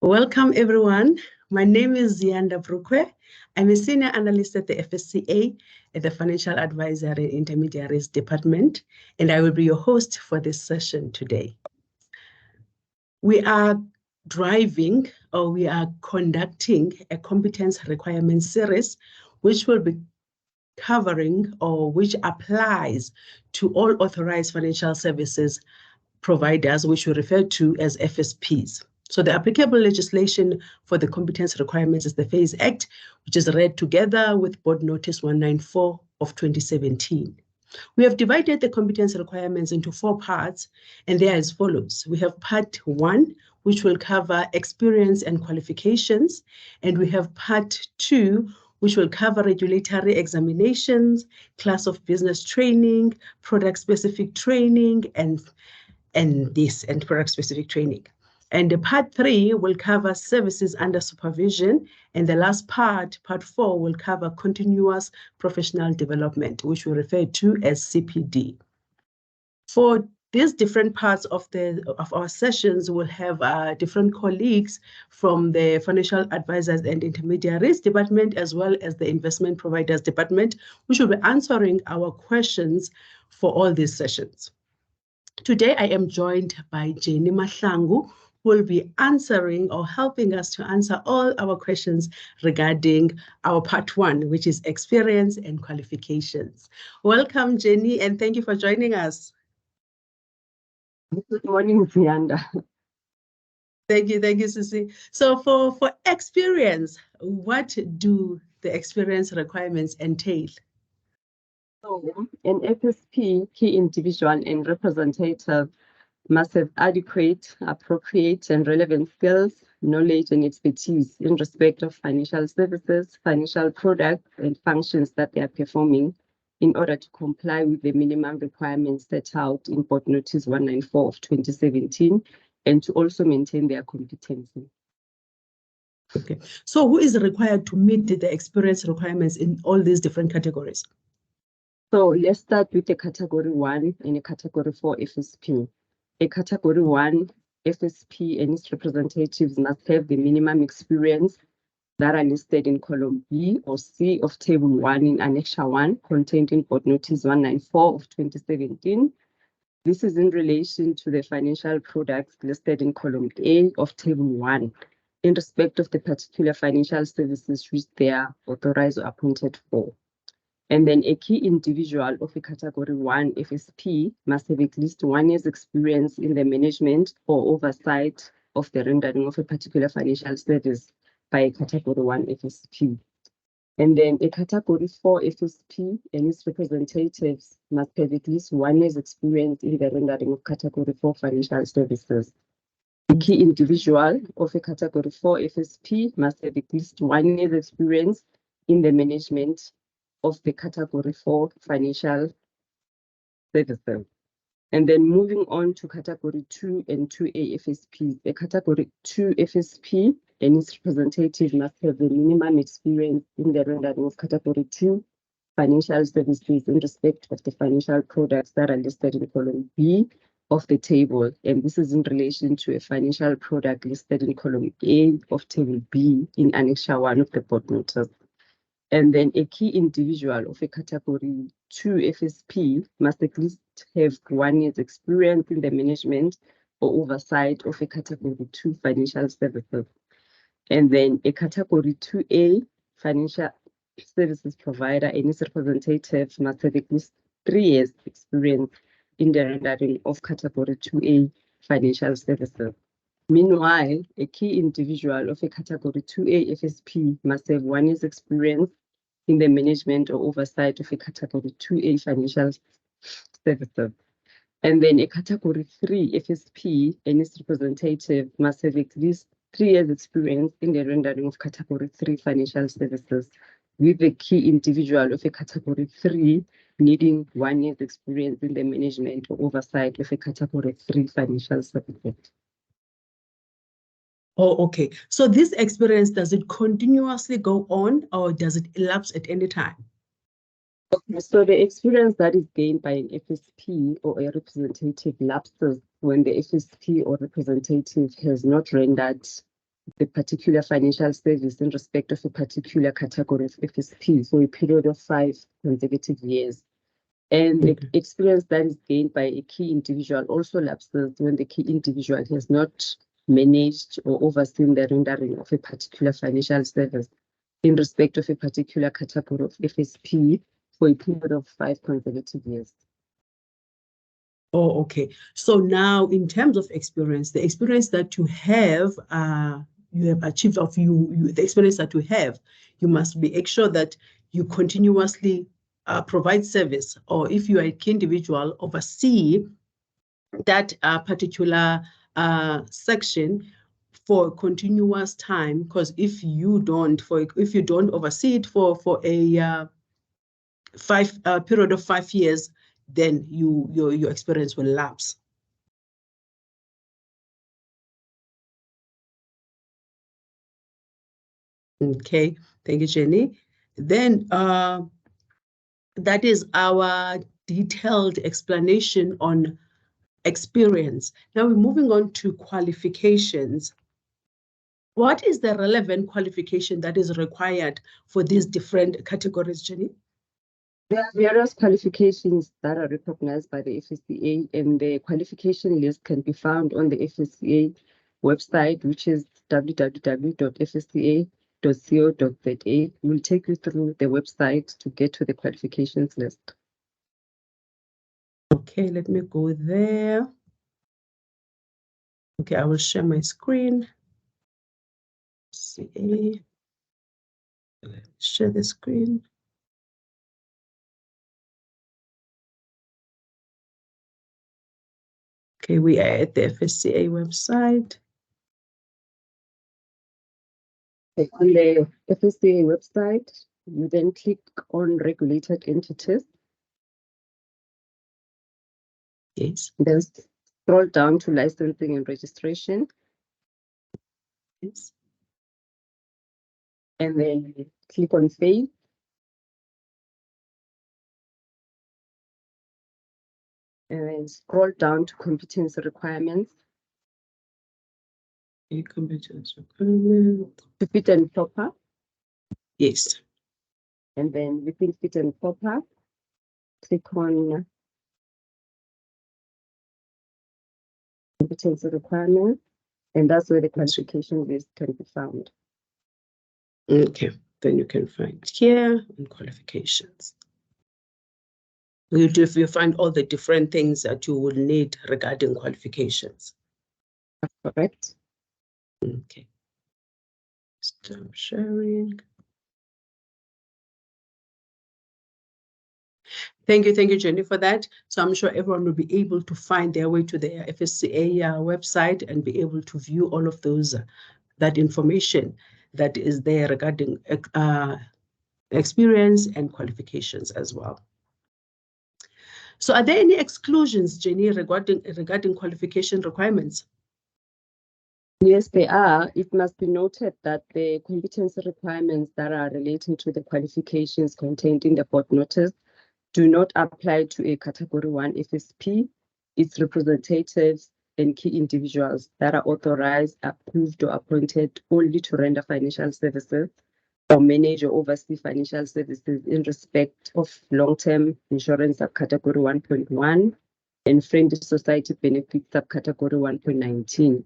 Welcome, everyone. My name is Ziyanda Brukwe. I'm a senior analyst at the FSCA at the Financial Advisory and Intermediaries Department, and I will be your host for this session today. We are conducting a competence requirement series, which will be covering or which applies to all authorized financial services providers, which we refer to as FSPs. So the applicable legislation for the competence requirements is the FAIS Act, which is read together with Board Notice 194 of 2017. We have divided the competence requirements into 4 parts, and they are as follows. We have part 1, which will cover experience and qualifications, and we have part 2, which will cover regulatory examinations, class of business training, product-specific training, and product-specific training. And the part 3 will cover services under supervision, and the last part, part 4, will cover continuous professional development, which we refer to as CPD. For these different parts of our sessions, we'll have different colleagues from the Financial Advisors and Intermediaries Department, as well as the Investment Providers Department, which will be answering our questions for all these sessions. Today, I am joined by Jenny Mahlangu, who will be answering or helping us to answer all our questions regarding our part 1, which is experience and qualifications. Welcome, Jenny, and thank you for joining us. Good morning, Ziyanda. Thank you, Sisi. So for experience, what do the experience requirements entail? So an FSP, key individual and representative, must have adequate, appropriate, and relevant skills, knowledge, and expertise in respect of financial services, financial products, and functions that they are performing in order to comply with the minimum requirements set out in Board Notice 194 of 2017, and to also maintain their competency. Okay, so who is required to meet the experience requirements in all these different categories? So let's start with a Category 1 and a Category 4 FSP. A Category 1 FSP and its representatives must have the minimum experience that are listed in column B or C of Table 1 in Annex 1, contained in Board Notice 194 of 2017. This is in relation to the financial products listed in column A of Table 1 in respect of the particular financial services which they are authorized or appointed for. And then a key individual of a Category 1 FSP must have at least 1 year's experience in the management or oversight of the rendering of a particular financial service by a Category 1 FSP. And then a Category 4 FSP and its representatives must have at least 1 year's experience in the rendering of Category 4 financial services. A key individual of a Category 4 FSP must have at least 1 year's experience in the management of the Category 4 financial services. And then moving on to Category 2 and 2A FSP. A Category 2 FSP and its representative must have the minimum experience in the rendering of Category 2 financial services in respect of the financial products that are listed in column B of the table. And this is in relation to a financial product listed in column A of Table B in Annex 1 of the Board Notice. And then a key individual of a Category 2 FSP must at least have 1 year's experience in the management or oversight of a Category 2 financial services. And then a Category 2A financial services provider and its representative must have at least 3 years experience in the rendering of Category 2A financial services. Meanwhile, a key individual of a Category 2A FSP must have 1 year's experience in the management or oversight of a Category 2A financial services. And then a Category 3 FSP and its representative must have at least 3 years experience in the rendering of Category 3 financial services, with the key individual of a Category 3 needing 1 year's experience in the management or oversight of a Category 3 financial services. Oh, okay. So this experience, does it continuously go on or does it elapse at any time? Okay, so the experience that is gained by an FSP or a representative lapses when the FSP or representative has not rendered the particular financial service in respect of a particular category of FSP for a period of 5 consecutive years. And the experience that is gained by a key individual also lapses when the key individual has not managed or overseen the rendering of a particular financial service in respect of a particular category of FSP for a period of 5 consecutive years. Oh, okay. So now, in terms of experience, the experience that you have achieved the experience that you have, you must make sure that you continuously provide service, or if you are a key individual, oversee that particular section for continuous time. Because if you don't oversee it for a period of 5 years, then your experience will lapse. Okay, thank you, Jenny. Then that is our detailed explanation on experience. Now we're moving on to qualifications. What is the relevant qualification that is required for these different categories, Jenny? There are various qualifications that are recognized by the FSCA, and the qualification list can be found on the FSCA website, which is www.fsca.co.za. We'll take you through the website to get to the qualifications list. Okay, let me go there. Okay, I will share my screen. See, share the screen. Okay, we are at the FSCA website. On the FSCA website, you then click on regulated entities. Yes. Then scroll down to licensing and registration. Yes. And then click on FAIS. And then scroll down to Competency Requirements. Competence requirement. To fit and proper. Yes. And then within fit and proper, click on Competency Requirements. And that's where the qualification list can be found. Okay, then you can find here in qualifications. You find all the different things that you will need regarding qualifications. That's correct. Okay. Stop sharing. Thank you, Jenny, for that. So I'm sure everyone will be able to find their way to the FSCA website and be able to view all of those, that information that is there regarding experience and qualifications as well. So are there any exclusions, Jenny, regarding qualification requirements? Yes, there are. It must be noted that the competency requirements that are relating to the qualifications contained in the board notice do not apply to a Category 1 FSP, its representatives, and key individuals that are authorized, approved, or appointed only to render financial services or manage or oversee financial services in respect of long-term insurance subcategory 1.1 and friendly society benefits subcategory 1.19.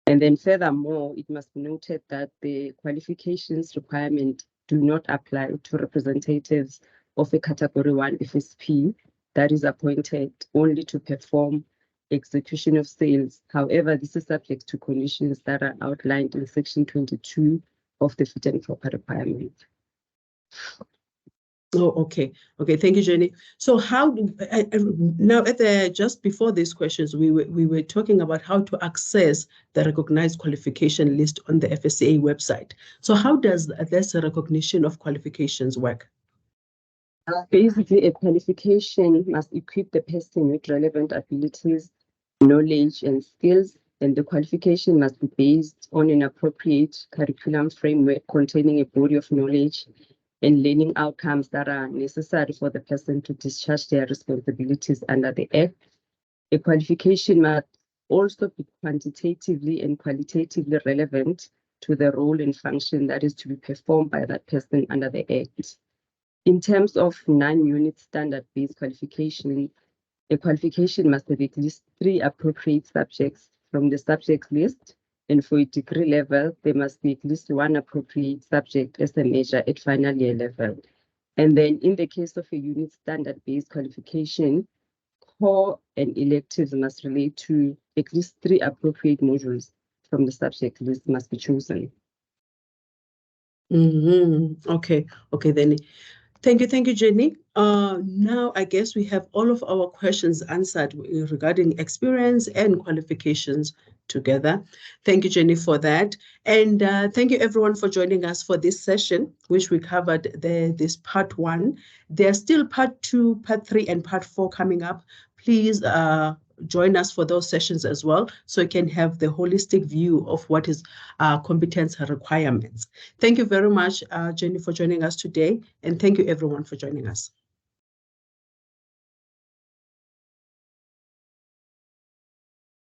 And then furthermore, it must be noted that the qualifications requirement do not apply to representatives of a Category 1 FSP that is appointed only to perform execution of sales. However, this is subject to conditions that are outlined in Section 22 of the Fit and Proper Requirement. Oh, okay. Okay, thank you, Jenny. So how now just before these questions, we were talking about how to access the recognized qualification list on the FSCA website. So how does this recognition of qualifications work? Basically, a qualification must equip the person with relevant abilities, knowledge, and skills, and the qualification must be based on an appropriate curriculum framework containing a body of knowledge and learning outcomes that are necessary for the person to discharge their responsibilities under the Act. A qualification must also be quantitatively and qualitatively relevant to the role and function that is to be performed by that person under the Act. In terms of non-unit standard-based qualification, a qualification must have at least 3 appropriate subjects from the subject list, and for a degree level, there must be at least 1 appropriate subject as a measure at final year level. And then in the case of a unit standard-based qualification, core and electives must relate to at least 3 appropriate modules from the subject list must be chosen. Okay, then. Thank you, Jenny. Now, I guess we have all of our questions answered regarding experience and qualifications together. Thank you, Jenny, for that. And thank you, everyone, for joining us for this session, which we covered this part 1. There's still part 2, part 3, and part 4 coming up. Please join us for those sessions as well, so you can have the holistic view of what is competence requirements. Thank you very much, Jenny, for joining us today, and thank you everyone for joining us.